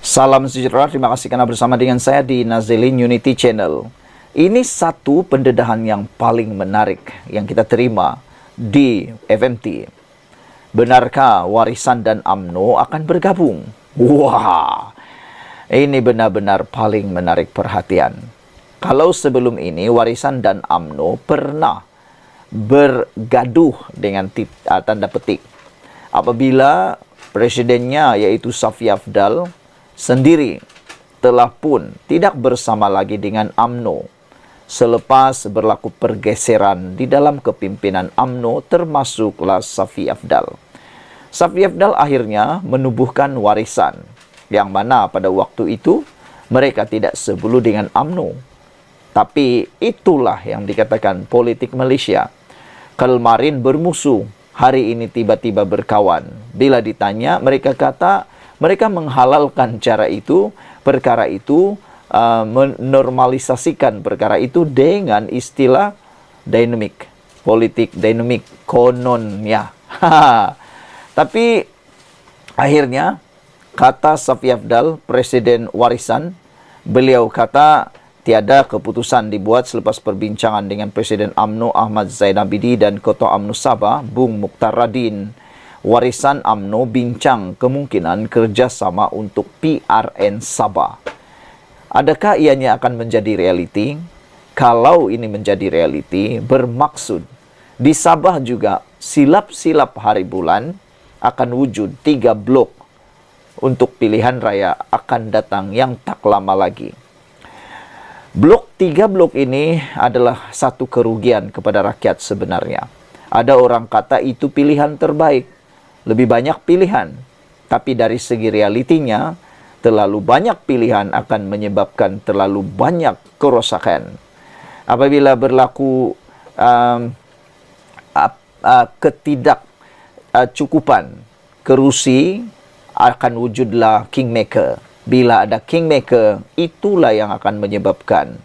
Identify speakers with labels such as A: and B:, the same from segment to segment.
A: Salam sejahtera, terima kasih karena bersama dengan saya di Nazilin Unity Channel. Ini satu pendedahan yang paling menarik yang kita terima di FMT. Benarkah Warisan dan UMNO akan bergabung? Wah, ini benar-benar paling menarik perhatian. Kalau sebelum ini Warisan dan UMNO pernah bergaduh dengan tanda petik. Apabila presidennya yaitu Safi Afdal sendiri telah pun tidak bersama lagi dengan UMNO selepas berlaku pergeseran di dalam kepimpinan UMNO termasuklah Safi Afdal. Safi Afdal akhirnya menubuhkan Warisan yang mana pada waktu itu mereka tidak sebelu dengan UMNO. Tapi itulah yang dikatakan politik Malaysia. Kemarin bermusuh, hari ini tiba-tiba berkawan. Bila ditanya, mereka kata mereka menghalalkan perkara itu, menormalisasikan perkara itu dengan istilah dinamik, politik dinamik kononnya. Tapi akhirnya kata Safi Afdal, Presiden Warisan, beliau kata tiada keputusan dibuat selepas perbincangan dengan Presiden UMNO Ahmad Zaid Abidi dan Ketua UMNO Sabah Bung Mukhtar Radin. Warisan UMNO bincang kemungkinan kerjasama untuk PRN Sabah. Adakah ianya akan menjadi realiti? Kalau ini menjadi realiti, bermaksud di Sabah juga silap-silap hari bulan akan wujud 3 blok untuk pilihan raya akan datang yang tak lama lagi. 3 blok ini adalah satu kerugian kepada rakyat sebenarnya. Ada orang kata itu pilihan terbaik. Lebih banyak pilihan, tapi dari segi realitinya, terlalu banyak pilihan akan menyebabkan terlalu banyak kerosakan. Apabila berlaku ketidakcukupan kerusi, akan wujudlah kingmaker. Bila ada kingmaker, itulah yang akan menyebabkan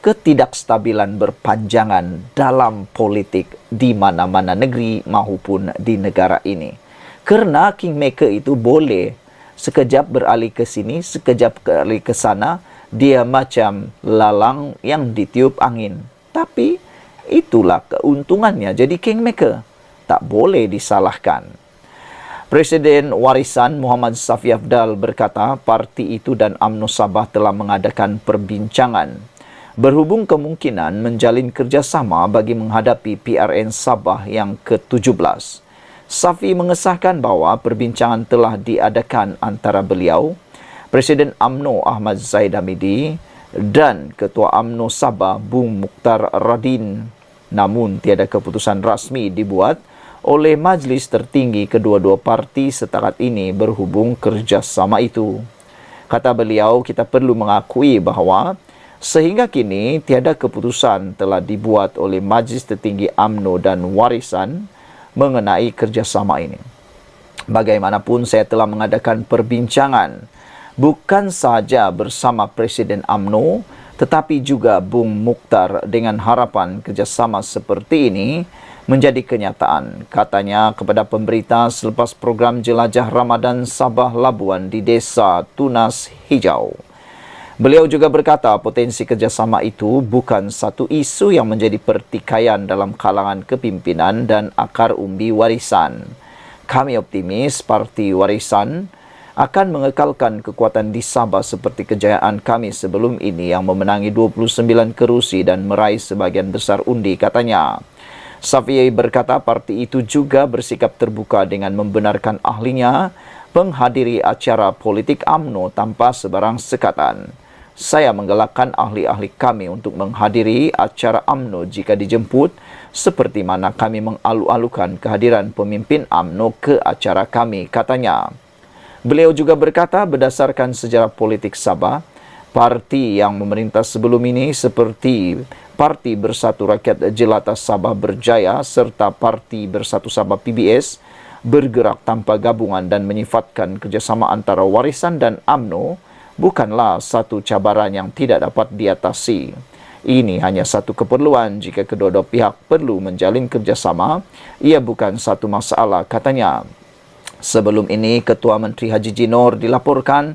A: ketidakstabilan berpanjangan dalam politik di mana-mana negeri maupun di negara ini. Kerana kingmaker itu boleh sekejap beralih ke sini, sekejap beralih ke sana. Dia macam lalang yang ditiup angin. Tapi itulah keuntungannya jadi kingmaker. Tak boleh disalahkan. Presiden Warisan Muhammad Safi Afdal berkata parti itu dan UMNO Sabah telah mengadakan perbincangan berhubung kemungkinan menjalin kerjasama bagi menghadapi PRN Sabah yang ke-17. Safi mengesahkan bahawa perbincangan telah diadakan antara beliau, Presiden UMNO Ahmad Zaid Hamidi dan Ketua UMNO Sabah Bung Mukhtar Radin. Namun tiada keputusan rasmi dibuat oleh majlis tertinggi kedua-dua parti setakat ini berhubung kerjasama itu. Kata beliau, kita perlu mengakui bahawa sehingga kini tiada keputusan telah dibuat oleh majlis tertinggi UMNO dan Warisan mengenai kerjasama ini. Bagaimanapun saya telah mengadakan perbincangan bukan sahaja bersama Presiden UMNO tetapi juga Bung Mukhtar dengan harapan kerjasama seperti ini menjadi kenyataan, katanya kepada pemberita selepas program jelajah Ramadan Sabah Labuan di Desa Tunas Hijau. Beliau juga berkata potensi kerjasama itu bukan satu isu yang menjadi pertikaian dalam kalangan kepimpinan dan akar umbi Warisan. Kami optimis parti Warisan akan mengekalkan kekuatan di Sabah seperti kejayaan kami sebelum ini yang memenangi 29 kerusi dan meraih sebagian besar undi, katanya. Safi berkata parti itu juga bersikap terbuka dengan membenarkan ahlinya menghadiri acara politik UMNO tanpa sebarang sekatan. Saya menggalakkan ahli-ahli kami untuk menghadiri acara UMNO jika dijemput, seperti mana kami mengalu-alukan kehadiran pemimpin UMNO ke acara kami, katanya. Beliau juga berkata berdasarkan sejarah politik Sabah, parti yang memerintah sebelum ini seperti Parti Bersatu Rakyat Jelata Sabah Berjaya serta Parti Bersatu Sabah PBS bergerak tanpa gabungan dan menyifatkan kerjasama antara Warisan dan UMNO bukanlah satu cabaran yang tidak dapat diatasi. Ini hanya satu keperluan jika kedua-dua pihak perlu menjalin kerjasama. Ia bukan satu masalah, katanya. Sebelum ini, Ketua Menteri Haji Jinor dilaporkan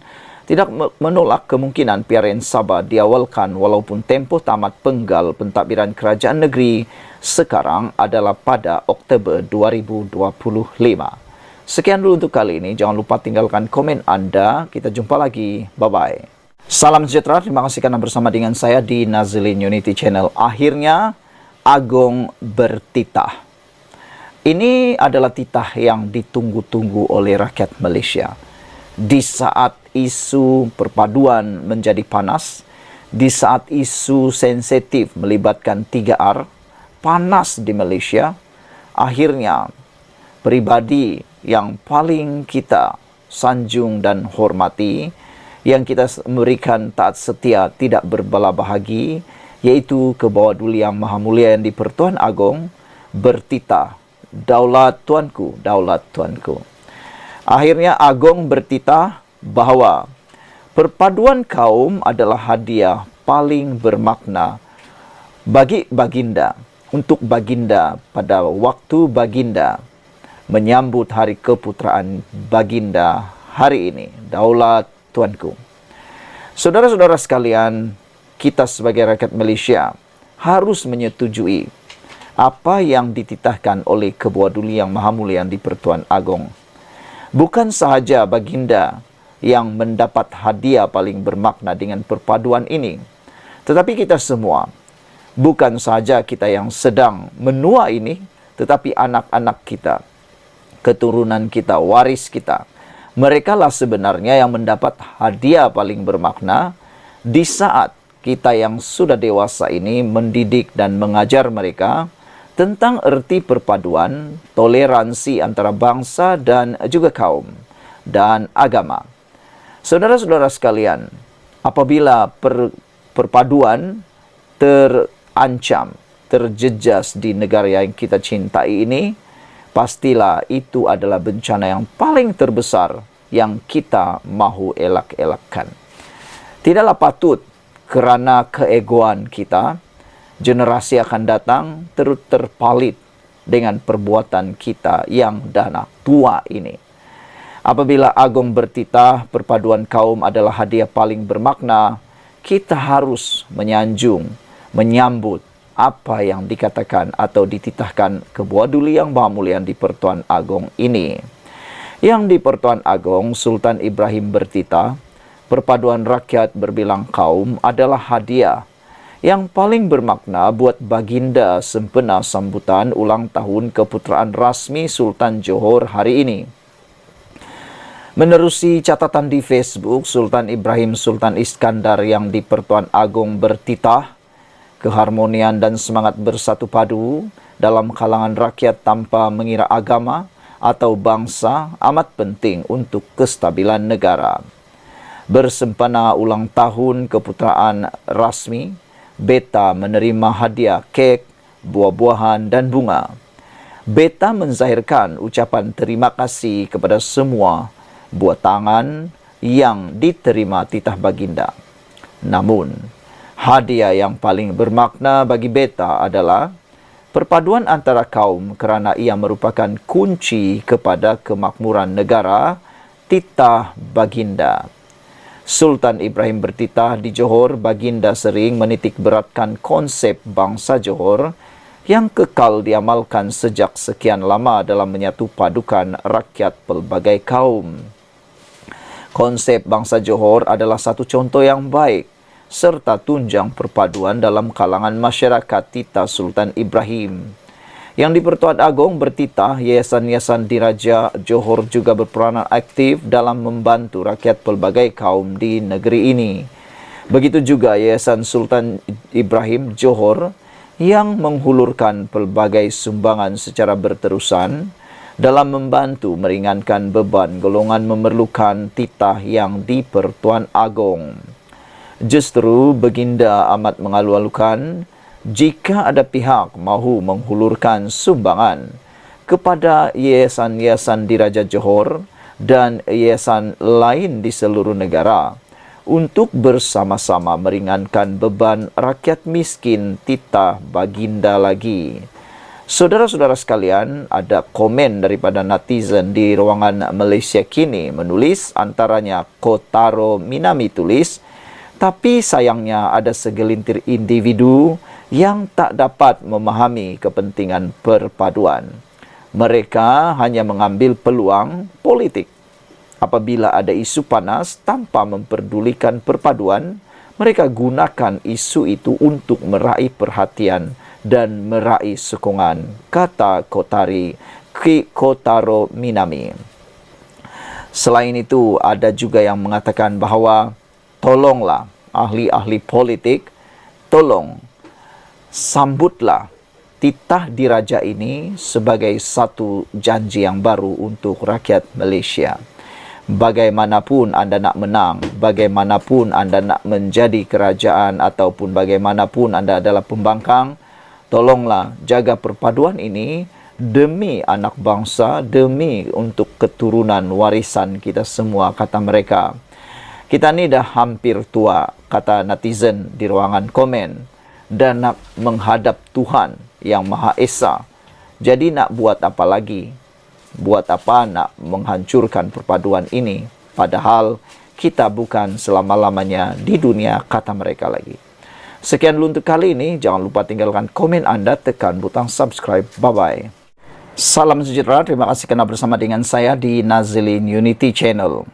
A: tidak menolak kemungkinan PRN Sabah diawalkan walaupun tempoh tamat penggal pentadbiran kerajaan negeri sekarang adalah pada Oktober 2025. Sekian dulu untuk kali ini. Jangan lupa tinggalkan komen Anda. Kita jumpa lagi. Bye-bye. Salam sejahtera. Terima kasih karena bersama dengan saya di Nazilin Unity Channel. Akhirnya, Agong bertitah. Ini adalah titah yang ditunggu-tunggu oleh rakyat Malaysia. Di saat isu perpaduan menjadi panas, di saat isu sensitif melibatkan 3R, panas di Malaysia, akhirnya pribadi yang paling kita sanjung dan hormati, yang kita memberikan taat setia tidak berbelah bahagi, yaitu ke bawah Duli Yang Maha Mulia yang di-Pertuan Agong, bertitah, daulat tuanku, daulat tuanku. Akhirnya Agong bertitah bahawa perpaduan kaum adalah hadiah paling bermakna bagi baginda, untuk baginda pada waktu baginda menyambut hari keputeraan baginda hari ini, daulat tuanku. Saudara-saudara sekalian, kita sebagai rakyat Malaysia harus menyetujui apa yang dititahkan oleh Ketua Duli Yang Maha Mulia yang di-Pertuan Agong. Bukan sahaja baginda yang mendapat hadiah paling bermakna dengan perpaduan ini, tetapi kita semua, bukan sahaja kita yang sedang menua ini, tetapi anak-anak kita, keturunan kita, waris kita, mereka lah sebenarnya yang mendapat hadiah paling bermakna di saat kita yang sudah dewasa ini mendidik dan mengajar mereka tentang erti perpaduan, toleransi antara bangsa dan juga kaum dan agama. Saudara-saudara sekalian, apabila perpaduan terancam, terjejas di negara yang kita cintai ini, pastilah itu adalah bencana yang paling terbesar yang kita mahu elak-elakkan. Tidaklah patut kerana keegoan kita, generasi akan datang terus terpalit dengan perbuatan kita yang dah tua ini. Apabila Agong bertitah, perpaduan kaum adalah hadiah paling bermakna, kita harus menyanjung, menyambut apa yang dikatakan atau dititahkan Ketua Duli Yang Maha Mulia di-Pertuan Agong ini. Yang di-Pertuan Agong, Sultan Ibrahim bertitah, perpaduan rakyat berbilang kaum adalah hadiah yang paling bermakna buat baginda sempena sambutan ulang tahun keputeraan rasmi Sultan Johor hari ini. Menerusi catatan di Facebook, Sultan Ibrahim Sultan Iskandar yang di-Pertuan Agong bertitah, keharmonian dan semangat bersatu padu dalam kalangan rakyat tanpa mengira agama atau bangsa amat penting untuk kestabilan negara. Bersempena ulang tahun keputeraan rasmi, Beta menerima hadiah kek, buah-buahan dan bunga. Beta menzahirkan ucapan terima kasih kepada semua buah tangan yang diterima titah baginda. Namun, hadiah yang paling bermakna bagi Beta adalah perpaduan antara kaum kerana ia merupakan kunci kepada kemakmuran negara, titah baginda. Sultan Ibrahim bertitah di Johor, baginda sering menitik beratkan konsep bangsa Johor yang kekal diamalkan sejak sekian lama dalam menyatu padukan rakyat pelbagai kaum. Konsep bangsa Johor adalah satu contoh yang baik serta tunjang perpaduan dalam kalangan masyarakat titah Sultan Ibrahim. Yang di-Pertuan Agong bertitah, Yayasan-Yayasan Diraja Johor juga berperanan aktif dalam membantu rakyat pelbagai kaum di negeri ini. Begitu juga Yayasan Sultan Ibrahim Johor yang menghulurkan pelbagai sumbangan secara berterusan dalam membantu meringankan beban golongan memerlukan titah yang di-Pertuan Agong. Justru baginda amat mengalu-alukan jika ada pihak mahu menghulurkan sumbangan kepada yayasan-yayasan Diraja Johor dan yayasan lain di seluruh negara untuk bersama-sama meringankan beban rakyat miskin titah baginda lagi. Saudara-saudara sekalian, ada komen daripada netizen di ruangan Malaysia Kini menulis, antaranya Kotaro Minami tulis, tapi sayangnya ada segelintir individu yang tak dapat memahami kepentingan perpaduan. Mereka hanya mengambil peluang politik. Apabila ada isu panas tanpa memperdulikan perpaduan, mereka gunakan isu itu untuk meraih perhatian dan meraih sokongan, kata Kotaro Minami. Selain itu, ada juga yang mengatakan bahawa tolonglah ahli-ahli politik, tolong sambutlah titah diraja ini sebagai satu janji yang baru untuk rakyat Malaysia. Bagaimanapun anda nak menang, bagaimanapun anda nak menjadi kerajaan ataupun bagaimanapun anda adalah pembangkang, tolonglah jaga perpaduan ini demi anak bangsa, demi untuk keturunan warisan kita semua, kata mereka. Kita ni dah hampir tua, kata netizen di ruangan komen, dan nak menghadap Tuhan yang Maha Esa. Jadi nak buat apa lagi? Buat apa nak menghancurkan perpaduan ini? Padahal kita bukan selama-lamanya di dunia, kata mereka lagi. Sekian dulu untuk kali ini. Jangan lupa tinggalkan komen anda, tekan butang subscribe. Bye-bye. Salam sejahtera. Terima kasih kerana bersama dengan saya di Nazilin Unity Channel.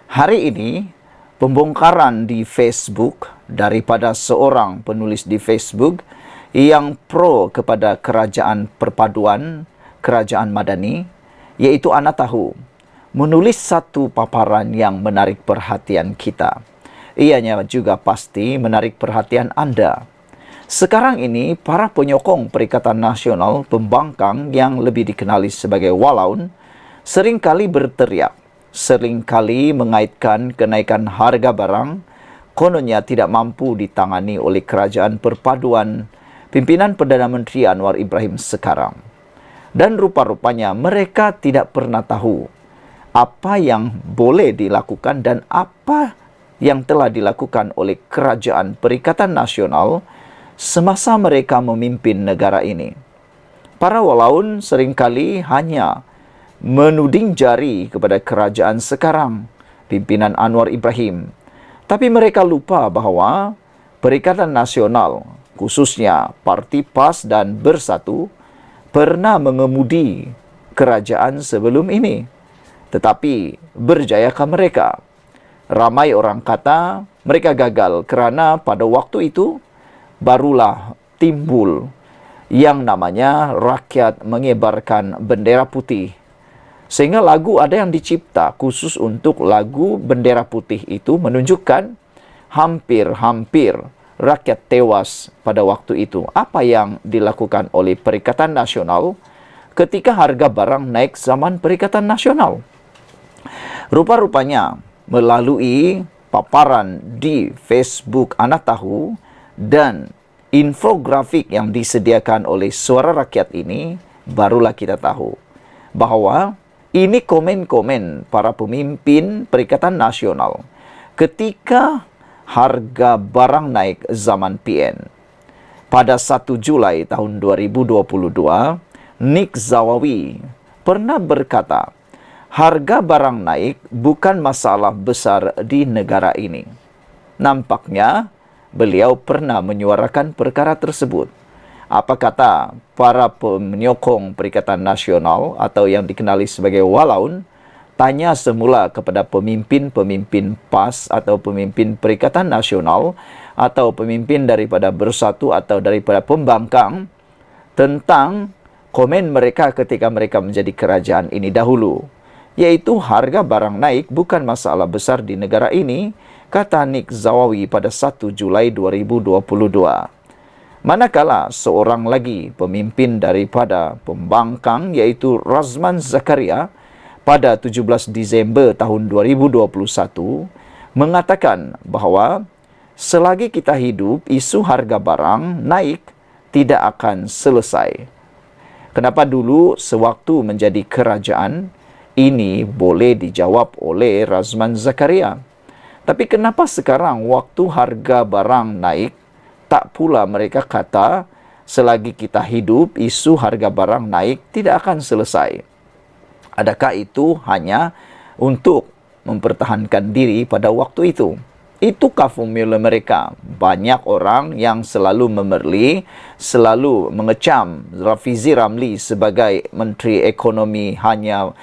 A: Hari ini, pembongkaran di Facebook daripada seorang penulis di Facebook yang pro kepada kerajaan perpaduan, kerajaan madani, iaitu Ana Tahu, menulis satu paparan yang menarik perhatian kita. Ianya juga pasti menarik perhatian anda. Sekarang ini, para penyokong Perikatan Nasional Pembangkang yang lebih dikenali sebagai Walaun seringkali berteriak, seringkali mengaitkan kenaikan harga barang kononnya tidak mampu ditangani oleh kerajaan perpaduan pimpinan Perdana Menteri Anwar Ibrahim sekarang. Dan rupa-rupanya mereka tidak pernah tahu apa yang boleh dilakukan dan apa yang telah dilakukan oleh Kerajaan Perikatan Nasional semasa mereka memimpin negara ini. Para walaun seringkali hanya menuding jari kepada kerajaan sekarang, pimpinan Anwar Ibrahim. Tapi mereka lupa bahawa Perikatan Nasional, khususnya Parti PAS dan Bersatu, pernah mengemudi kerajaan sebelum ini. Tetapi berjayakah mereka? Ramai orang kata mereka gagal kerana pada waktu itu barulah timbul yang namanya rakyat mengibarkan bendera putih. Sehingga lagu ada yang dicipta khusus untuk lagu bendera putih itu menunjukkan hampir-hampir rakyat tewas pada waktu itu. Apa yang dilakukan oleh Perikatan Nasional ketika harga barang naik zaman Perikatan Nasional? Rupa-rupanya melalui paparan di Facebook Ana Tahu dan infografik yang disediakan oleh Suara Rakyat ini, barulah kita tahu bahawa ini komen-komen para pemimpin Perikatan Nasional ketika harga barang naik zaman PN. Pada 1 Julai tahun 2022, Nick Zawawi pernah berkata, harga barang naik bukan masalah besar di negara ini. Nampaknya beliau pernah menyuarakan perkara tersebut. Apa kata para penyokong Perikatan Nasional atau yang dikenali sebagai Walaun, tanya semula kepada pemimpin-pemimpin PAS atau pemimpin Perikatan Nasional atau pemimpin daripada Bersatu atau daripada Pembangkang tentang komen mereka ketika mereka menjadi kerajaan ini dahulu. Iaitu harga barang naik bukan masalah besar di negara ini, kata Nick Zawawi pada 1 Julai 2022. Manakala seorang lagi pemimpin daripada Pembangkang iaitu Razman Zakaria pada 17 Disember tahun 2021 mengatakan bahawa selagi kita hidup, isu harga barang naik tidak akan selesai. Kenapa dulu sewaktu menjadi kerajaan, ini boleh dijawab oleh Razman Zakaria. Tapi kenapa sekarang waktu harga barang naik, tak pula mereka kata selagi kita hidup, isu harga barang naik tidak akan selesai. Adakah itu hanya untuk mempertahankan diri pada waktu itu? Itukah formula mereka? Banyak orang yang selalu memerli, selalu mengecam Rafizi Ramli sebagai Menteri Ekonomi hanya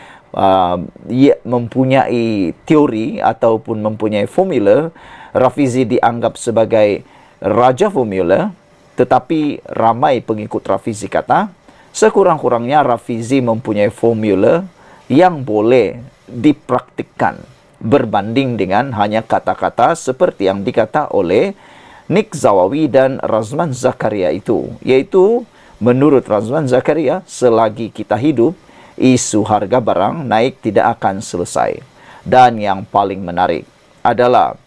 A: mempunyai teori ataupun mempunyai formula. Rafizi dianggap sebagai raja formula, tetapi ramai pengikut Rafizi kata, sekurang-kurangnya Rafizi mempunyai formula yang boleh dipraktikkan berbanding dengan hanya kata-kata seperti yang dikata oleh Nick Zawawi dan Razman Zakaria itu. Yaitu, menurut Razman Zakaria, selagi kita hidup, isu harga barang naik tidak akan selesai. Dan yang paling menarik adalah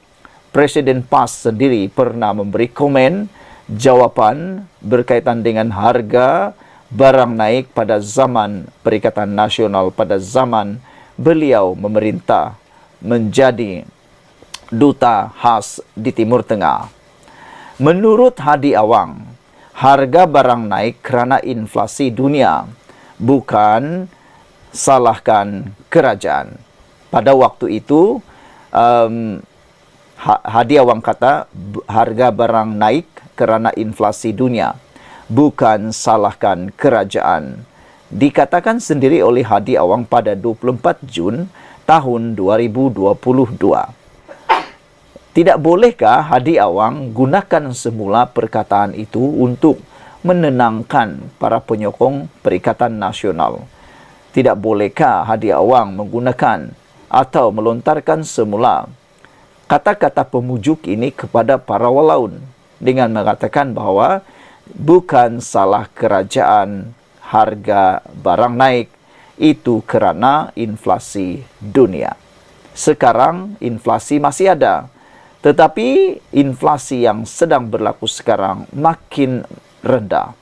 A: Presiden PAS sendiri pernah memberi komen jawapan berkaitan dengan harga barang naik pada zaman Perikatan Nasional, pada zaman beliau memerintah menjadi duta khas di Timur Tengah. Menurut Hadi Awang, harga barang naik kerana inflasi dunia, bukan salahkan kerajaan. Pada waktu itu, Hadi Awang kata harga barang naik kerana inflasi dunia, bukan salahkan kerajaan. Dikatakan sendiri oleh Hadi Awang pada 24 Jun tahun 2022. Tidak bolehkah Hadi Awang gunakan semula perkataan itu untuk menenangkan para penyokong Perikatan Nasional? Tidak bolehkah Hadi Awang menggunakan atau melontarkan semula kata-kata pemujuk ini kepada para walaun dengan mengatakan bahawa bukan salah kerajaan harga barang naik, itu kerana inflasi dunia. Sekarang inflasi masih ada, tetapi inflasi yang sedang berlaku sekarang makin rendah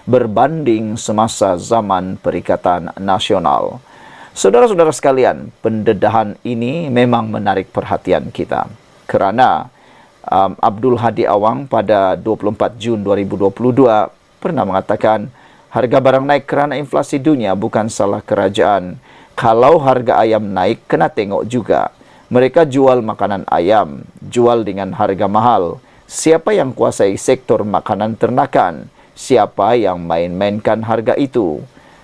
A: berbanding semasa zaman Perikatan Nasional. Saudara-saudara sekalian, pendedahan ini memang menarik perhatian kita kerana Abdul Hadi Awang pada 24 Jun 2022 pernah mengatakan harga barang naik kerana inflasi dunia, bukan salah kerajaan. Kalau harga ayam naik, kena tengok juga. Mereka jual makanan ayam, jual dengan harga mahal. Siapa yang kuasai sektor makanan ternakan? Siapa yang main-mainkan harga itu?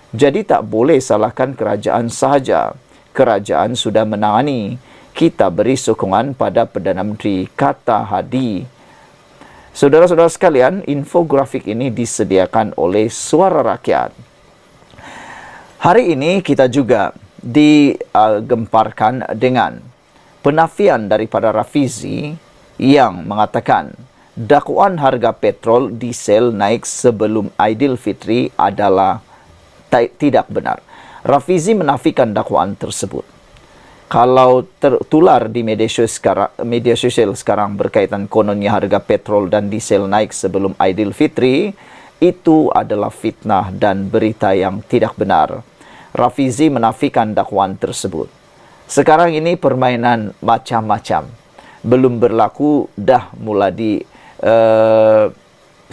A: Jadi tak boleh salahkan kerajaan sahaja. Kerajaan sudah menangani. Kita beri sokongan pada Perdana Menteri, kata Hadi. Saudara-saudara sekalian, infografik ini disediakan oleh Suara Rakyat. Hari ini kita juga digemparkan dengan penafian daripada Rafizi yang mengatakan dakwaan harga petrol diesel naik sebelum Aidilfitri adalah tidak benar. Rafizi menafikan dakwaan tersebut. Kalau tertular di media sosial sekarang berkaitan kononnya harga petrol dan diesel naik sebelum Aidilfitri, itu adalah fitnah dan berita yang tidak benar. Rafizi menafikan dakwaan tersebut. Sekarang ini permainan macam-macam. Belum berlaku, dah mula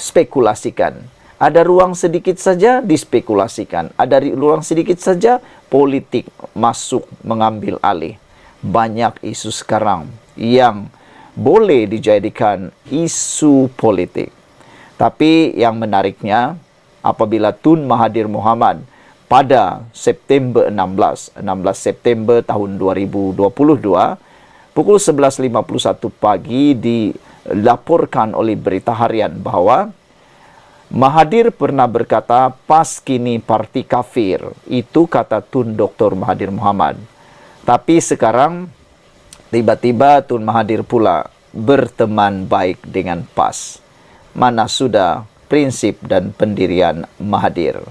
A: spekulasikan. Ada ruang sedikit saja dispekulasikan. Ada ruang sedikit saja politik masuk mengambil alih. Banyak isu sekarang yang boleh dijadikan isu politik. Tapi yang menariknya, apabila Tun Mahathir Mohamad pada September 16 September tahun 2022, pukul 11.51 pagi dilaporkan oleh Berita Harian bahawa Mahathir pernah berkata, PAS kini parti kafir. Itu kata Tun Dr. Mahathir Mohamad. Tapi sekarang, tiba-tiba Tun Mahathir pula berteman baik dengan PAS. Mana sudah prinsip dan pendirian Mahathir.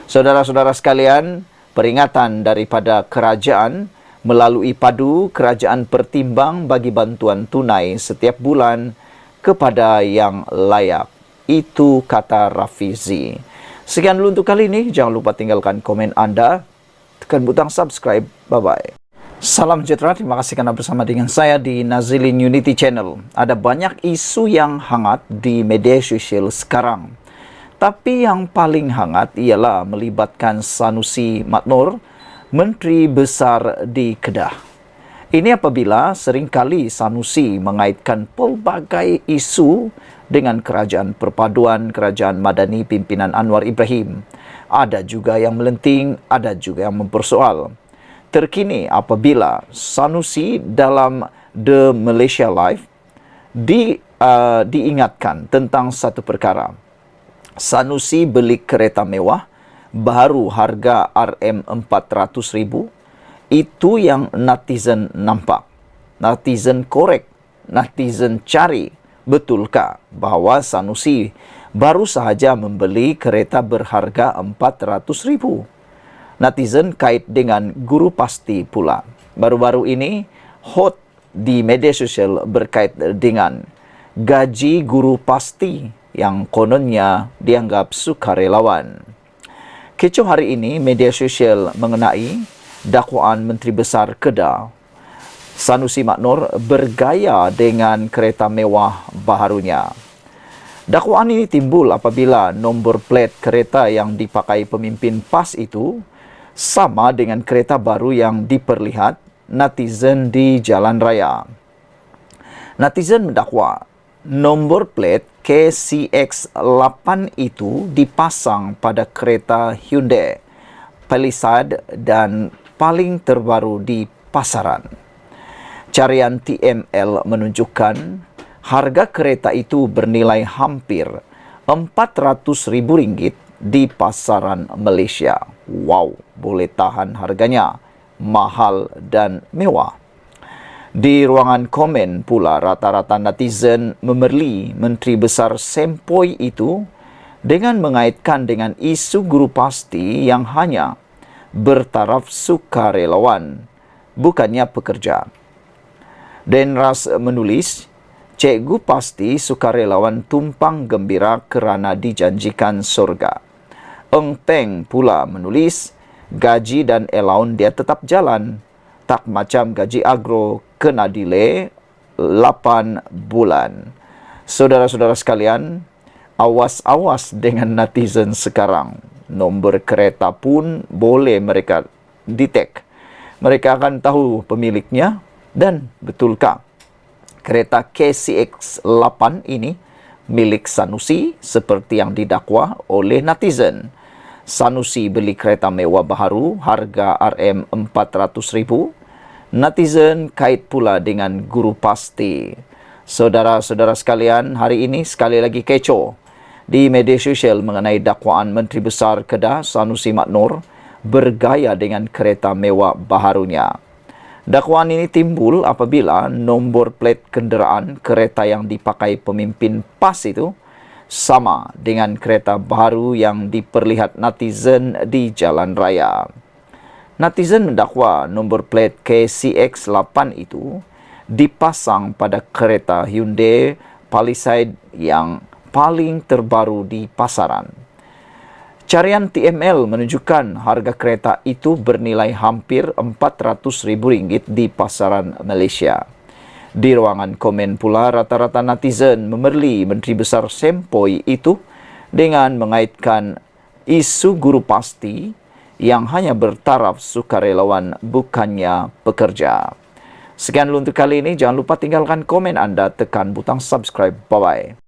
A: Saudara-saudara sekalian, peringatan daripada kerajaan melalui padu, kerajaan pertimbang bagi bantuan tunai setiap bulan kepada yang layak. Itu kata Rafizi. Sekian dulu untuk kali ini. Jangan lupa tinggalkan komen anda. Tekan butang subscribe. Bye-bye. Salam sejahtera. Terima kasih kerana bersama dengan saya di Nazilin Unity Channel. Ada banyak isu yang hangat di media sosial sekarang. Tapi yang paling hangat ialah melibatkan Sanusi Maknur, Menteri Besar di Kedah. Ini apabila seringkali Sanusi mengaitkan pelbagai isu dengan kerajaan perpaduan, kerajaan madani pimpinan Anwar Ibrahim. Ada juga yang melenting, ada juga yang mempersoal. Terkini apabila Sanusi dalam The Malaysia Live diingatkan tentang satu perkara. Sanusi beli kereta mewah baru harga RM400,000. Itu yang netizen nampak. Netizen korek, netizen cari. Betulkah bahawa Sanusi baru sahaja membeli kereta berharga RM400,000? Netizen kait dengan guru pasti pula. Baru-baru ini hot di media sosial berkait dengan gaji guru pasti yang kononnya dianggap sukarelawan. Kecoh hari ini media sosial mengenai dakwaan Menteri Besar Kedah Sanusi Maknur bergaya dengan kereta mewah baharunya. Dakwaan ini timbul apabila nombor plat kereta yang dipakai pemimpin PAS itu sama dengan kereta baru yang diperlihat netizen di jalan raya. Netizen mendakwa nombor plat KCX8 itu dipasang pada kereta Hyundai Palisade dan paling terbaru di pasaran. Carian TML menunjukkan harga kereta itu bernilai hampir RM400,000 di pasaran Malaysia. Wow, boleh tahan harganya mahal dan mewah. Di ruangan komen pula rata-rata netizen memerli Menteri Besar sempoi itu dengan mengaitkan dengan isu guru pasti yang hanya bertaraf sukarelawan, bukannya pekerja. Denras menulis, cikgu pasti sukarelawan tumpang gembira kerana dijanjikan surga. Eng Peng pula menulis, gaji dan allowance dia tetap jalan. Tak macam gaji agro kena delay 8 bulan. Saudara-saudara sekalian, awas-awas dengan netizen sekarang. Nombor kereta pun boleh mereka detect. Mereka akan tahu pemiliknya dan betulkah kereta KCX8 ini milik Sanusi seperti yang didakwa oleh netizen. Sanusi beli kereta mewah baharu harga RM400,000. Netizen kait pula dengan guru pasti. Saudara-saudara sekalian, hari ini sekali lagi kecoh di media sosial mengenai dakwaan Menteri Besar Kedah Sanusi Maknur bergaya dengan kereta mewah baharunya. Dakwaan ini timbul apabila nombor plat kenderaan kereta yang dipakai pemimpin PAS itu sama dengan kereta baru yang diperlihat netizen di jalan raya. Netizen mendakwa nombor plat KCX8 itu dipasang pada kereta Hyundai Palisade yang paling terbaru di pasaran. Carian TML menunjukkan harga kereta itu bernilai hampir RM400,000 di pasaran Malaysia. Di ruangan komen pula rata-rata netizen memerli Menteri Besar sempoi itu dengan mengaitkan isu guru pasti yang hanya bertaraf sukarelawan bukannya pekerja. Sekian dulu untuk kali ini. Jangan lupa tinggalkan komen anda, tekan butang subscribe. Bye-bye.